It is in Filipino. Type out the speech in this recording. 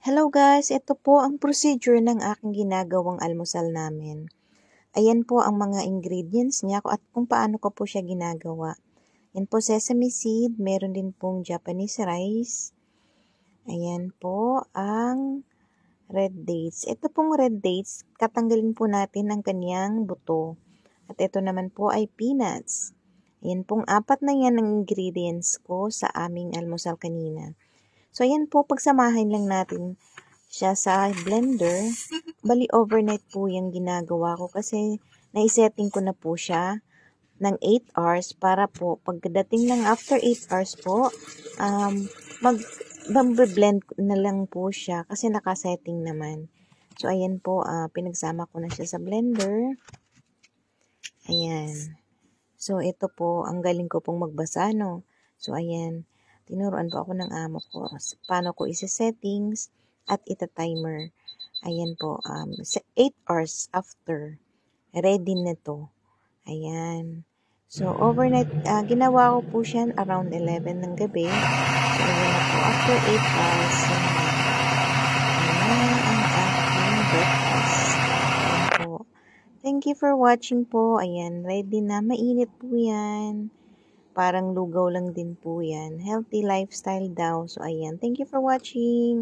Hello guys, ito po ang procedure ng aking ginagawang almusal namin. Ayan po ang mga ingredients niya at kung paano ko po siya ginagawa. Yan po sesame seed, meron din pong Japanese rice. Ayan po ang red dates. Ito pong red dates, katanggalin po natin ang kanyang buto. At ito naman po ay peanuts. Ayan pong apat na yan ang ingredients ko sa aming almusal kanina. So, ayan po, pagsamahin lang natin siya sa blender. Bali, overnight po yung ginagawa ko kasi naisetting ko na po siya ng 8 hours para po pagdating ng after 8 hours po, mag-blend na lang po siya kasi nakasetting naman. So, ayan po, pinagsama ko na siya sa blender. Ayan. So, ito po, ang galing ko pong magbasa, no? So, ayan. Tinuruan po ako ng amo ko paano ko isa-settings at ita-timer. Ayan po, 8 hours after, ready na to. Ayan. So, overnight, ginawa ko po siya around 11 ng gabi. So, ayan na po, after 8 hours, ayan ang aking breakfast. Ayan po. Thank you for watching po. Ayan, ready na. Mainit po yan. Parang lugaw lang din po yan. Healthy lifestyle daw. So, ayan. Thank you for watching.